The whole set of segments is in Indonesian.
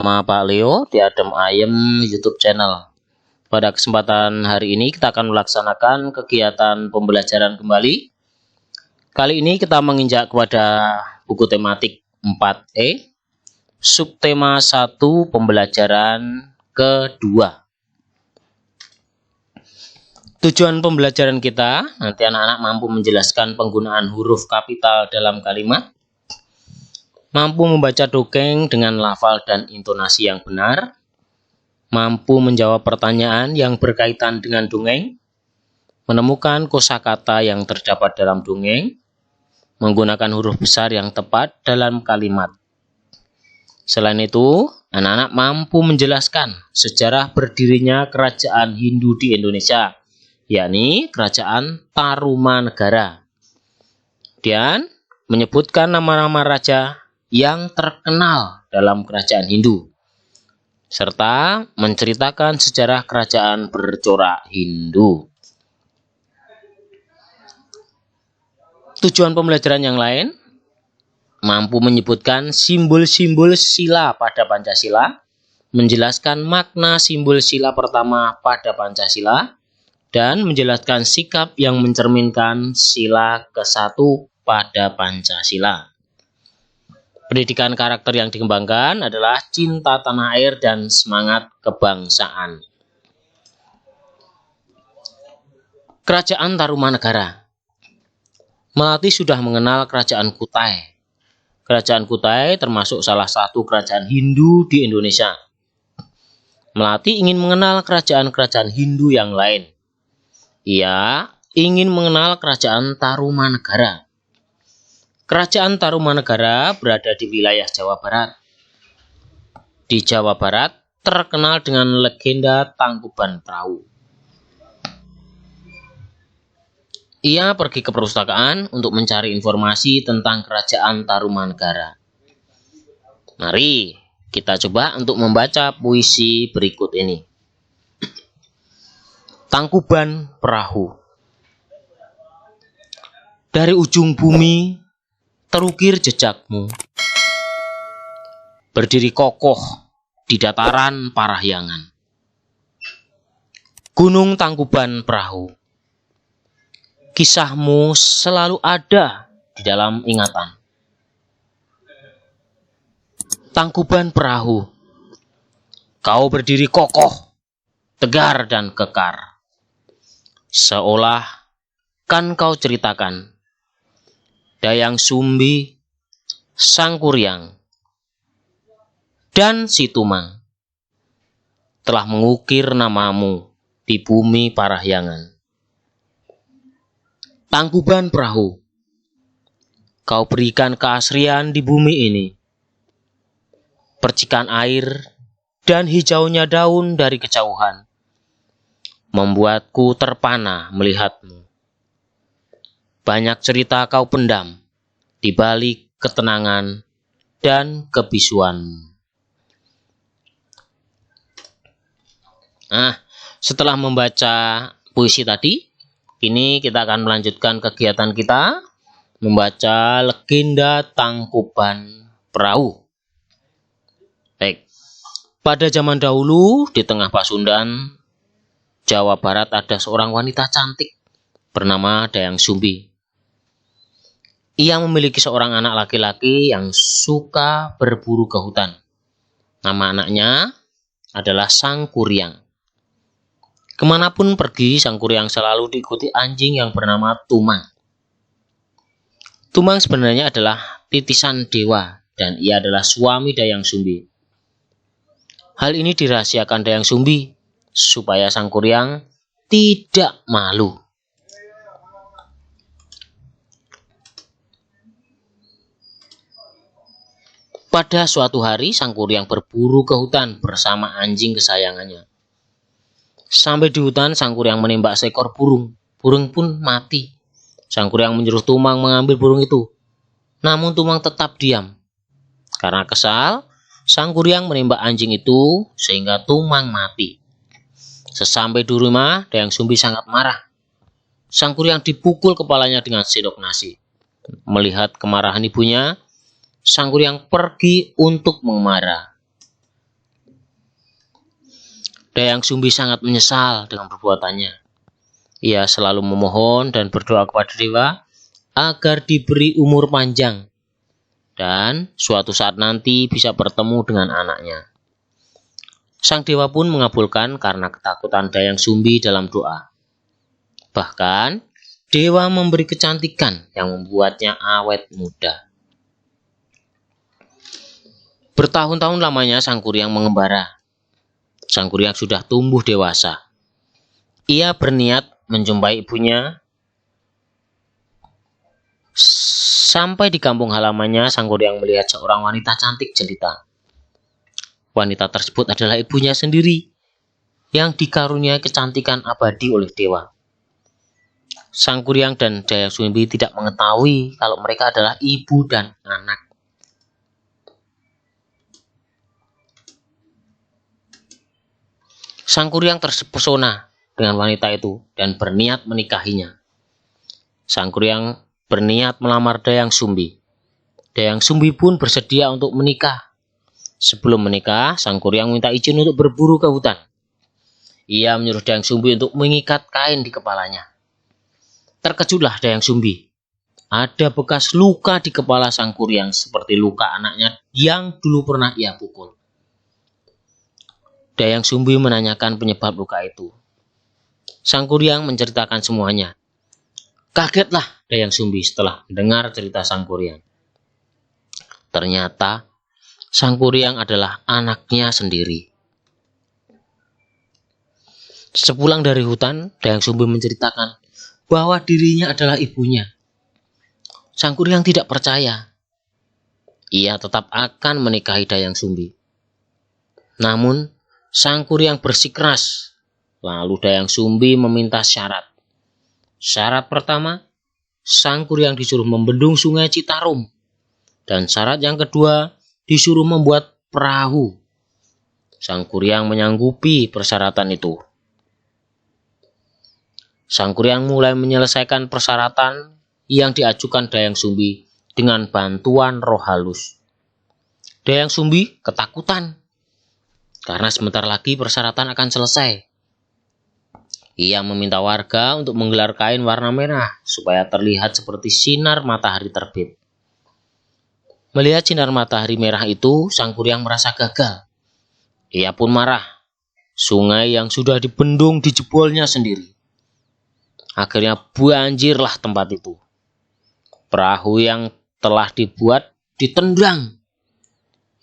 Nama Pak Leo di Adem Ayem YouTube channel. Pada kesempatan hari ini kita akan melaksanakan kegiatan pembelajaran kembali. Kali ini kita menginjak kepada buku tematik 4E, subtema 1 pembelajaran kedua. Tujuan pembelajaran kita, nanti anak-anak mampu menjelaskan penggunaan huruf kapital dalam kalimat, mampu membaca dongeng dengan lafal dan intonasi yang benar, mampu menjawab pertanyaan yang berkaitan dengan dongeng, menemukan kosakata yang terdapat dalam dongeng, menggunakan huruf besar yang tepat dalam kalimat. Selain itu, anak-anak mampu menjelaskan sejarah berdirinya kerajaan Hindu di Indonesia, yakni Kerajaan Tarumanegara. Dan menyebutkan nama-nama raja yang terkenal dalam kerajaan Hindu, serta menceritakan sejarah kerajaan bercorak Hindu. Tujuan pembelajaran yang lain, mampu menyebutkan simbol-simbol sila pada Pancasila, menjelaskan makna simbol sila pertama pada Pancasila, dan menjelaskan sikap yang mencerminkan sila ke-1 pada Pancasila. Pendidikan karakter yang dikembangkan adalah cinta tanah air dan semangat kebangsaan. Kerajaan Tarumanegara. Melati sudah mengenal Kerajaan Kutai. Kerajaan Kutai termasuk salah satu kerajaan Hindu di Indonesia. Melati ingin mengenal kerajaan-kerajaan Hindu yang lain. Ia ingin mengenal Kerajaan Tarumanegara. Kerajaan Tarumanegara berada di wilayah Jawa Barat. Di Jawa Barat terkenal dengan legenda Tangkuban Perahu. Ia pergi ke perpustakaan untuk mencari informasi tentang Kerajaan Tarumanegara. Mari kita coba untuk membaca puisi berikut ini. Tangkuban Perahu. Dari ujung bumi terukir jejakmu, berdiri kokoh di dataran Parahyangan. Gunung Tangkuban Perahu, kisahmu selalu ada di dalam ingatan. Tangkuban Perahu, kau berdiri kokoh, tegar dan kekar. Seolah kan kau ceritakan Dayang Sumbi, Sangkuriang, dan Situmang telah mengukir namamu di bumi Parahyangan. Tangkuban Perahu, kau berikan keasrian di bumi ini. Percikan air dan hijaunya daun dari kejauhan membuatku terpana melihatmu. Banyak cerita kau pendam di balik ketenangan dan kebisuan. Nah, setelah membaca puisi tadi, ini kita akan melanjutkan kegiatan kita membaca legenda Tangkuban Perahu. Baik. Pada zaman dahulu di tengah Pasundan, Jawa Barat ada seorang wanita cantik bernama Dayang Sumbi. Ia memiliki seorang anak laki-laki yang suka berburu ke hutan. Nama anaknya adalah Sangkuriang. Kemanapun pergi, Sangkuriang selalu diikuti anjing yang bernama Tumang. Tumang sebenarnya adalah titisan dewa dan ia adalah suami Dayang Sumbi. Hal ini dirahasiakan Dayang Sumbi supaya Sangkuriang tidak malu. Pada suatu hari, Sangkuriang berburu ke hutan bersama anjing kesayangannya. Sampai di hutan, Sangkuriang menembak seekor burung. Burung pun mati. Sangkuriang menyuruh Tumang mengambil burung itu. Namun Tumang tetap diam. Karena kesal, Sangkuriang menembak anjing itu sehingga Tumang mati. Sesampai di rumah, Dayang Sumbi sangat marah. Sangkuriang dipukul kepalanya dengan sendok nasi. Melihat kemarahan ibunya, Sangkuriang pergi untuk memarah. Dayang Sumbi sangat menyesal dengan perbuatannya. Ia selalu memohon dan berdoa kepada dewa agar diberi umur panjang dan suatu saat nanti bisa bertemu dengan anaknya. Sang dewa pun mengabulkan karena ketakutan Dayang Sumbi dalam doa. Bahkan, dewa memberi kecantikan yang membuatnya awet muda. Bertahun-tahun lamanya Sang Kuryang mengembara. Sang Kuryang sudah tumbuh dewasa. Ia berniat menjumpai ibunya. Sampai di kampung halamannya, Sang Kuryang melihat seorang wanita cantik jelita. Wanita tersebut adalah ibunya sendiri yang dikaruniai kecantikan abadi oleh dewa. Sang Kuryang dan Dayang Sumbi tidak mengetahui kalau mereka adalah ibu dan anak. Sang Kuryang terpesona dengan wanita itu dan berniat menikahinya. Sang Kuryang berniat melamar Dayang Sumbi. Dayang Sumbi pun bersedia untuk menikah. Sebelum menikah, Sang Kuryang minta izin untuk berburu ke hutan. Ia menyuruh Dayang Sumbi untuk mengikat kain di kepalanya. Terkejutlah Dayang Sumbi. Ada bekas luka di kepala Sang Kuryang seperti luka anaknya yang dulu pernah ia pukul. Dayang Sumbi menanyakan penyebab luka itu. Sang Kuryang menceritakan semuanya. Kagetlah Dayang Sumbi setelah mendengar cerita Sang Kuryang. Ternyata Sang Kuryang adalah anaknya sendiri. Sepulang dari hutan, Dayang Sumbi menceritakan bahwa dirinya adalah ibunya. Sang Kuryang tidak percaya. Ia tetap akan menikahi Dayang Sumbi. Namun, Sang Kuryang bersikeras. Lalu Dayang Sumbi meminta syarat. Syarat pertama, Sang Kuryang disuruh membendung sungai Citarum. Dan syarat yang kedua, disuruh membuat perahu. Sang Kuryang menyanggupi persyaratan itu. Sang Kuryang mulai menyelesaikan persyaratan yang diajukan Dayang Sumbi dengan bantuan roh halus. Dayang Sumbi ketakutan karena sebentar lagi persyaratan akan selesai. Ia meminta warga untuk menggelar kain warna merah supaya terlihat seperti sinar matahari terbit. Melihat sinar matahari merah itu, Sang Kuryang merasa gagal. Ia pun marah. Sungai yang sudah dibendung dijebolnya sendiri. Akhirnya banjirlah tempat itu. Perahu yang telah dibuat ditendang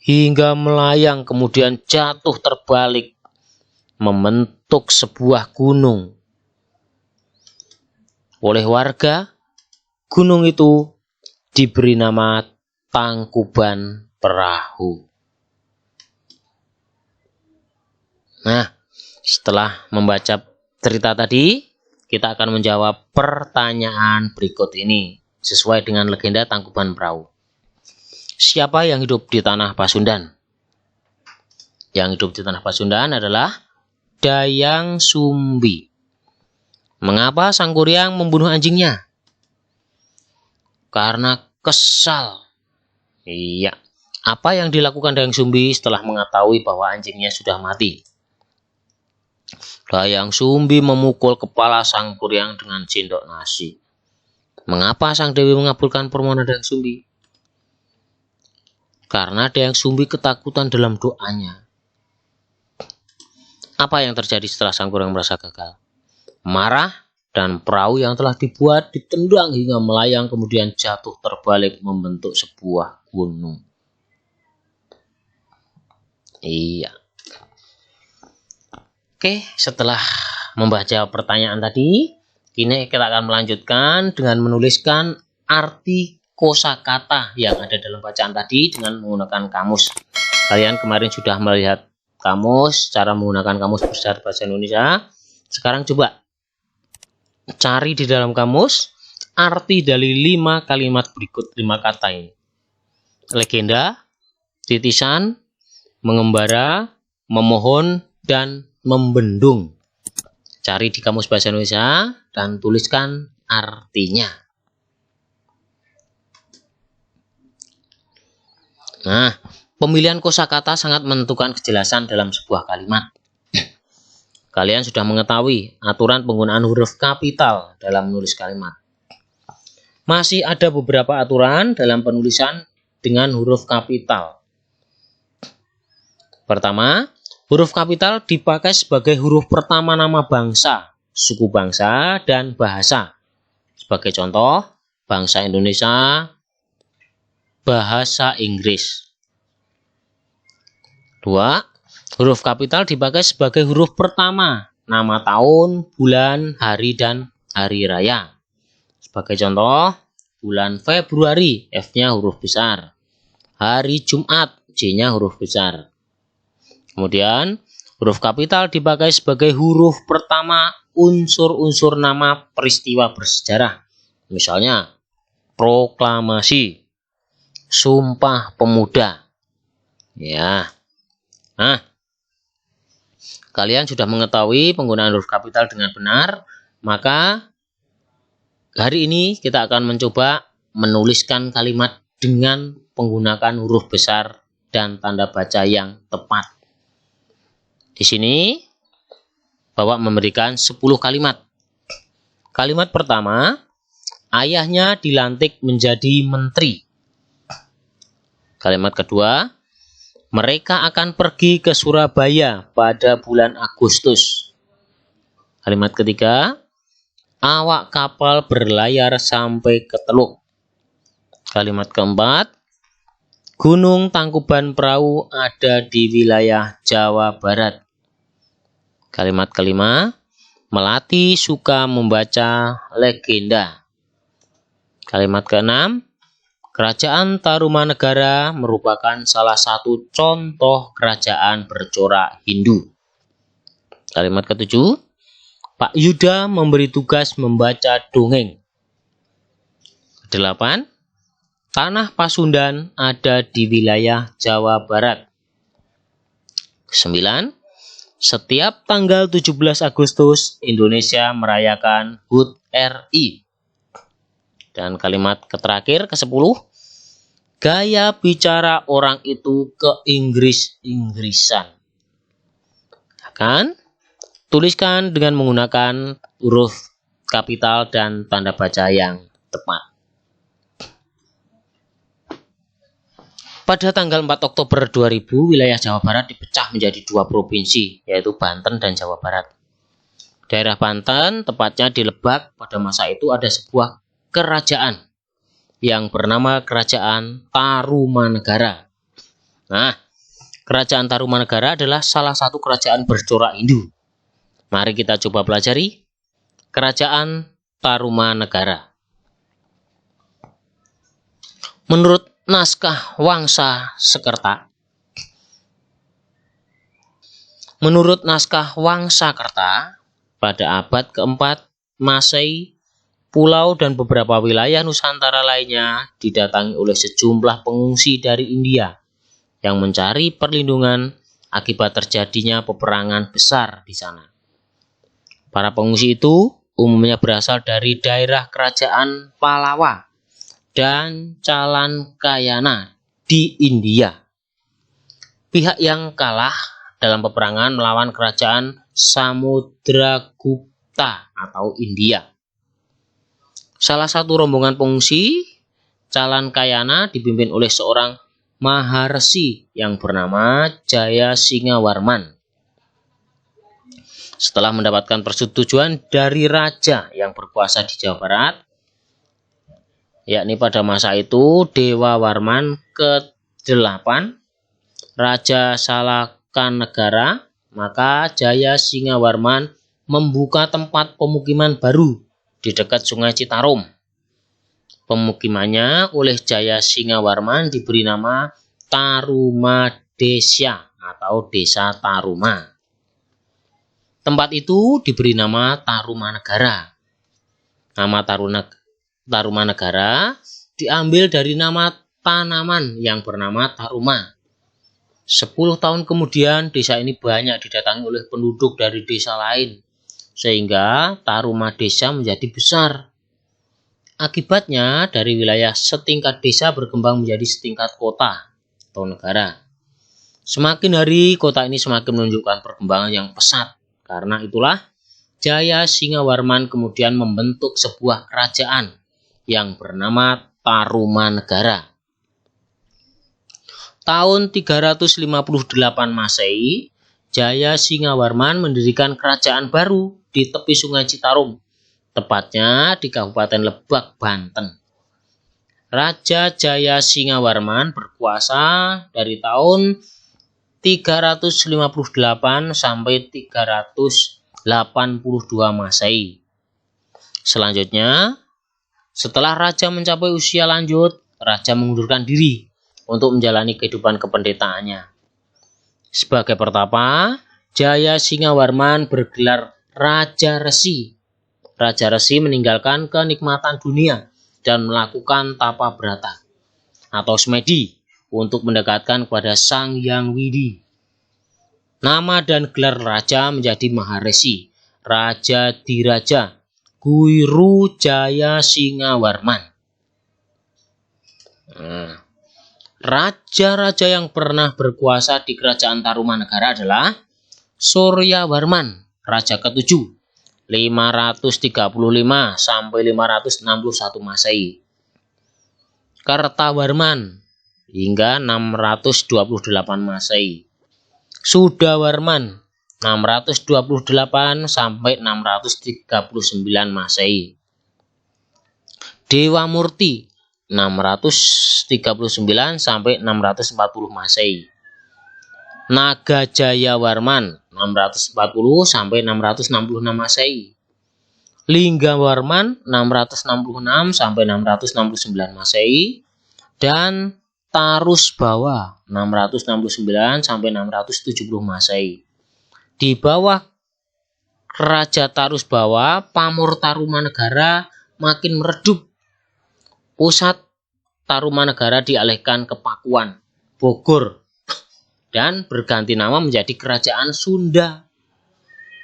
hingga melayang kemudian jatuh terbalik membentuk sebuah gunung. Oleh warga, gunung itu diberi nama Tangkuban Perahu. Nah, setelah membaca cerita tadi, kita akan menjawab pertanyaan berikut ini sesuai dengan legenda Tangkuban Perahu. Siapa yang hidup di tanah Pasundan? Yang hidup di tanah Pasundan adalah Dayang Sumbi. Mengapa Sang Kuryang membunuh anjingnya? Karena kesal. Iya. Apa yang dilakukan Dayang Sumbi setelah mengetahui bahwa anjingnya sudah mati? Dayang Sumbi memukul kepala Sang Kuryang dengan sendok nasi. Mengapa Sang Dewi mengabulkan permohonan Dayang Sumbi? Karena Dayang Sumbi ketakutan dalam doanya. Apa yang terjadi setelah Sang Kuryang merasa gagal? Marah dan perahu yang telah dibuat ditendang hingga melayang kemudian jatuh terbalik membentuk sebuah gunung. Iya. Oke, setelah membaca pertanyaan tadi, kini kita akan melanjutkan dengan menuliskan arti kosakata yang ada dalam bacaan tadi dengan menggunakan kamus. Kalian kemarin sudah melihat kamus, cara menggunakan kamus besar bahasa Indonesia. Sekarang coba cari di dalam kamus arti dari 5 kalimat berikut 5 kata ini. Legenda, titisan, mengembara, memohon, dan membendung. Cari di kamus bahasa Indonesia dan tuliskan artinya. Nah, pemilihan kosakata sangat menentukan kejelasan dalam sebuah kalimat. kalian sudah mengetahui aturan penggunaan huruf kapital dalam menulis kalimat. Masih ada beberapa aturan dalam penulisan dengan huruf kapital. Pertama, huruf kapital dipakai sebagai huruf pertama nama bangsa, suku bangsa, dan bahasa. Sebagai contoh, bangsa Indonesia, bahasa Inggris. 2. Huruf kapital dipakai sebagai huruf pertama, nama tahun, bulan, hari, dan hari raya. Sebagai contoh, bulan Februari, F-nya huruf besar. Hari Jumat, J-nya huruf besar. Kemudian, huruf kapital dipakai sebagai huruf pertama unsur-unsur nama peristiwa bersejarah. Misalnya, proklamasi, Sumpah Pemuda. Ya. Nah, kalian sudah mengetahui penggunaan huruf kapital dengan benar, maka hari ini kita akan mencoba menuliskan kalimat dengan menggunakan huruf besar dan tanda baca yang tepat. Di sini, Bapak memberikan 10 kalimat. Kalimat pertama, ayahnya dilantik menjadi menteri. Kalimat kedua, mereka akan pergi ke Surabaya pada bulan Agustus. Kalimat ketiga, awak kapal berlayar sampai ke Teluk. Kalimat keempat, Gunung Tangkuban Perahu ada di wilayah Jawa Barat. Kalimat kelima, Melati suka membaca legenda. Kalimat keenam, Kerajaan Tarumanegara merupakan salah satu contoh kerajaan bercorak Hindu. Kalimat ketujuh, Pak Yuda memberi tugas membaca dongeng. 8. Tanah Pasundan ada di wilayah Jawa Barat. 9. Setiap tanggal 17 Agustus, Indonesia merayakan HUT RI. Dan kalimat terakhir ke-10, gaya bicara orang itu ke-Inggris-Inggrisan. Akan tuliskan dengan menggunakan huruf kapital dan tanda baca yang tepat. Pada tanggal 4 Oktober 2000, wilayah Jawa Barat dipecah menjadi 2 provinsi, yaitu Banten dan Jawa Barat. Daerah Banten, tepatnya di Lebak, pada masa itu ada sebuah kerajaan yang bernama Kerajaan Tarumanegara. Nah, Kerajaan Tarumanegara adalah salah satu kerajaan bercorak Hindu. Mari kita coba pelajari Kerajaan Tarumanegara. Menurut naskah Wangsa Sekerta, pada abad keempat Masehi, pulau dan beberapa wilayah Nusantara lainnya didatangi oleh sejumlah pengungsi dari India yang mencari perlindungan akibat terjadinya peperangan besar di sana. Para pengungsi itu umumnya berasal dari daerah kerajaan Pallava dan Chalankayana di India. Pihak yang kalah dalam peperangan melawan kerajaan Samudragupta atau India. Salah satu rombongan pengungsi, Chalankayana, dipimpin oleh seorang Maharsi yang bernama Jayasinghawarman. Setelah mendapatkan persetujuan dari raja yang berkuasa di Jawa Barat, yakni pada masa itu Dewa Warman ke-8, Raja Salakanegara, maka Jayasinghawarman membuka tempat pemukiman baru di dekat Sungai Citarum. Pemukimannya oleh Jayasinghawarman diberi nama Tarumadesya atau Desa Taruma. Tempat itu diberi nama Tarumanegara. Nama Tarumanegara diambil dari nama tanaman yang bernama taruma. 10 tahun kemudian desa ini banyak didatangi oleh penduduk dari desa lain, sehingga Tarumadesya menjadi besar. Akibatnya dari wilayah setingkat desa berkembang menjadi setingkat kota atau negara. Semakin hari kota ini semakin menunjukkan perkembangan yang pesat Karena itulah Jaya Singawarman kemudian membentuk sebuah kerajaan yang bernama Tarumanegara. Tahun 358 Masehi, Jaya Singawarman mendirikan kerajaan baru di tepi Sungai Citarum, tepatnya di Kabupaten Lebak, Banten. Raja Jaya Singawarman berkuasa dari tahun 358 sampai 382 Masehi. Selanjutnya, setelah raja mencapai usia lanjut, raja mengundurkan diri untuk menjalani kehidupan kependetaannya. Sebagai pertapa, Jaya Singawarman bergelar Raja Resi. Raja Resi meninggalkan kenikmatan dunia dan melakukan tapa brata atau semedi untuk mendekatkan kepada Sang Hyang Widi. Nama dan gelar raja menjadi Maharesi, Raja Diraja, Guru Jaya Singawarman. Raja-raja yang pernah berkuasa di kerajaan Tarumanegara adalah Suryawarman, raja ke-7, 535 sampai 561 Masehi. Kertawarman hingga 628 Masehi. Sudawarman 628 sampai 639 Masehi. Dewa Murti 639 sampai 640 Masehi. Naga Jayawarman 640 sampai 666 Masehi. Linggawarman 666 sampai 669 Masehi dan Tarusbawa 669 sampai 670 Masehi. Di bawah Raja Tarusbawa, pamor Tarumanegara makin meredup. Pusat Tarumanegara dialihkan ke Pakuan, Bogor, dan berganti nama menjadi Kerajaan Sunda.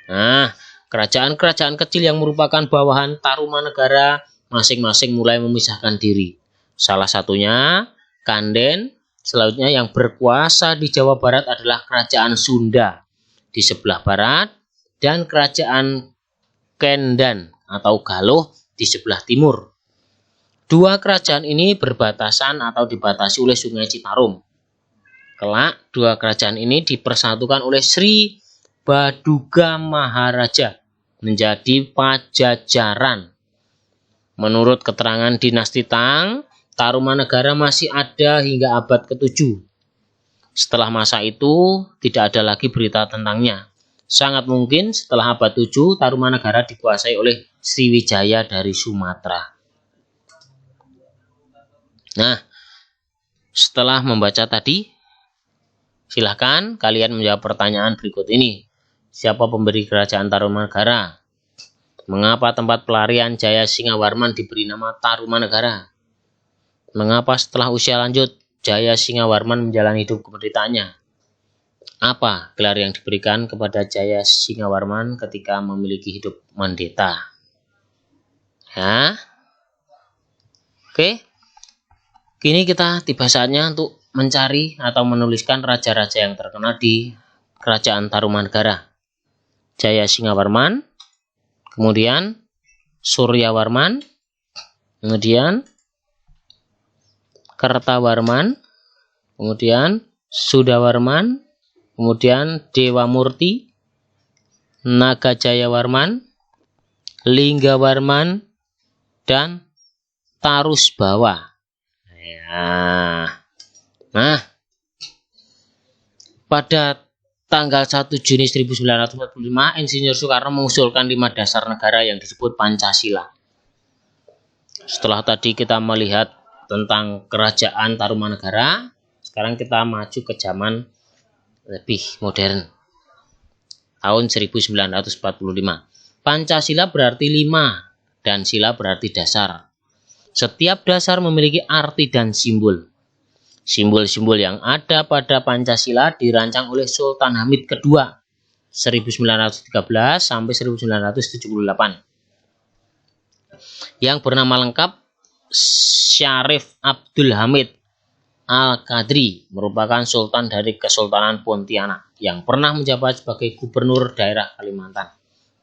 Nah, kerajaan-kerajaan kecil yang merupakan bawahan Tarumanegara masing-masing mulai memisahkan diri. Salah satunya Kanden. Selanjutnya yang berkuasa di Jawa Barat adalah Kerajaan Sunda di sebelah barat dan Kerajaan Kendan atau Galuh di sebelah timur. Dua kerajaan ini berbatasan atau dibatasi oleh Sungai Citarum. Kelak, dua kerajaan ini dipersatukan oleh Sri Baduga Maharaja menjadi Pajajaran. Menurut keterangan dinasti Tang, Tarumanegara masih ada hingga abad ke-7. Setelah masa itu, tidak ada lagi berita tentangnya. Sangat mungkin setelah abad 7, Tarumanegara dikuasai oleh Sriwijaya dari Sumatera. Nah, setelah membaca tadi, silahkan kalian menjawab pertanyaan berikut ini. Siapa pemberi kerajaan Tarumanegara? Mengapa tempat pelarian Jaya Singawarman diberi nama Tarumanegara? Mengapa setelah usia lanjut, Jaya Singawarman menjalani hidup kependetaannya? Apa gelar yang diberikan kepada Jaya Singawarman ketika memiliki hidup mendeta? Ya. Oke. Kini kita tiba saatnya untuk mencari atau menuliskan raja-raja yang terkenal di kerajaan Tarumanegara. Jaya Singawarman, kemudian Suryawarman, kemudian Kertawarman, kemudian Sudawarman, kemudian Dewa Murti, Naga Jayawarman, Linggawarman, dan Tarusbawa. Nah, pada tanggal 1 Juni 1945, Insinyur Soekarno mengusulkan 5 dasar negara yang disebut Pancasila. Setelah tadi kita melihat tentang kerajaan Tarumanegara, sekarang kita maju ke zaman lebih modern. Tahun 1945. Pancasila berarti 5 dan sila berarti dasar. Setiap dasar memiliki arti dan simbol. Simbol-simbol yang ada pada Pancasila dirancang oleh Sultan Hamid II 1913 sampai 1978. Yang bernama lengkap Syarif Abdul Hamid Al-Qadri, merupakan sultan dari Kesultanan Pontianak yang pernah menjabat sebagai Gubernur Daerah Kalimantan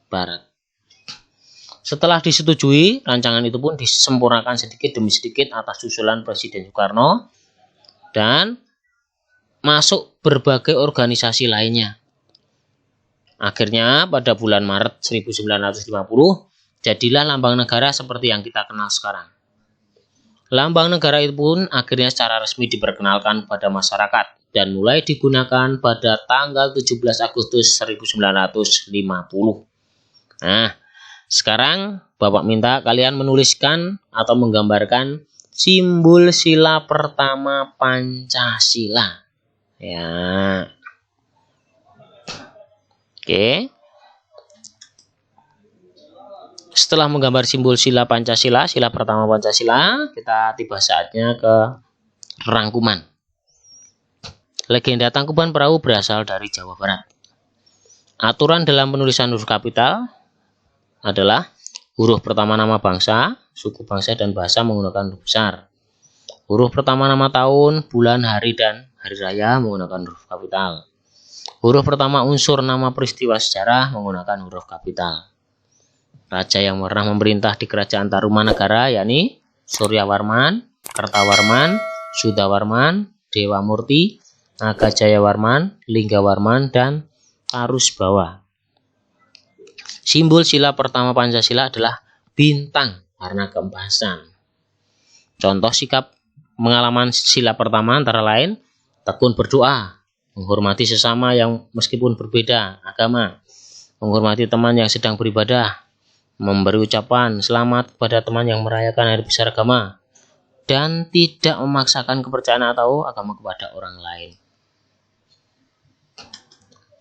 Barat. Setelah disetujui, rancangan itu pun disempurnakan sedikit demi sedikit atas usulan Presiden Soekarno dan masuk berbagai organisasi lainnya. Akhirnya pada bulan Maret 1950 jadilah lambang negara seperti yang kita kenal sekarang. Lambang negara itu pun akhirnya secara resmi diperkenalkan pada masyarakat dan mulai digunakan pada tanggal 17 Agustus 1950. Nah, sekarang Bapak minta kalian menuliskan atau menggambarkan simbol sila pertama Pancasila. Ya. Oke. Setelah menggambar simbol sila Pancasila, sila pertama Pancasila, kita tiba saatnya ke rangkuman. Legenda Tangkuban Perahu berasal dari Jawa Barat. Aturan dalam penulisan huruf kapital adalah huruf pertama nama bangsa, suku bangsa dan bahasa menggunakan huruf besar. Huruf pertama nama tahun, bulan, hari, dan hari raya menggunakan huruf kapital. Huruf pertama unsur nama peristiwa sejarah menggunakan huruf kapital. Raja yang pernah memerintah di kerajaan Tarumanagara yakni Suryawarman, Kertawarman, Sudawarman, Dewamurti, Nagajayawarman, Linggawarman, dan Tarusbawa. Simbol sila pertama Pancasila adalah bintang warna keemasan. Contoh sikap pengalaman sila pertama antara lain tekun berdoa, menghormati sesama yang meskipun berbeda agama, menghormati teman yang sedang beribadah, memberi ucapan selamat kepada teman yang merayakan hari besar agama, dan tidak memaksakan kepercayaan atau agama kepada orang lain.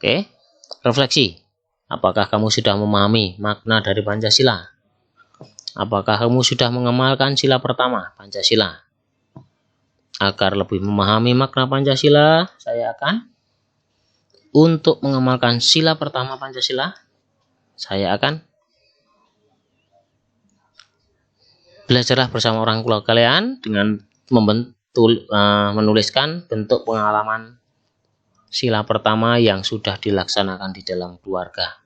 Oke, refleksi. Apakah kamu sudah memahami makna dari Pancasila? Apakah kamu sudah mengamalkan sila pertama Pancasila? Agar lebih memahami makna Pancasila, saya akan untuk mengamalkan sila pertama Pancasila, saya akan belajarlah bersama orang tua kalian dengan menuliskan bentuk pengalaman sila pertama yang sudah dilaksanakan di dalam keluarga.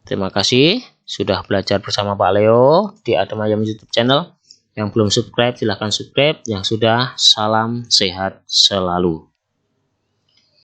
Terima kasih sudah belajar bersama Pak Leo di Adem Ayem YouTube channel. Yang belum subscribe silahkan subscribe, yang sudah salam sehat selalu.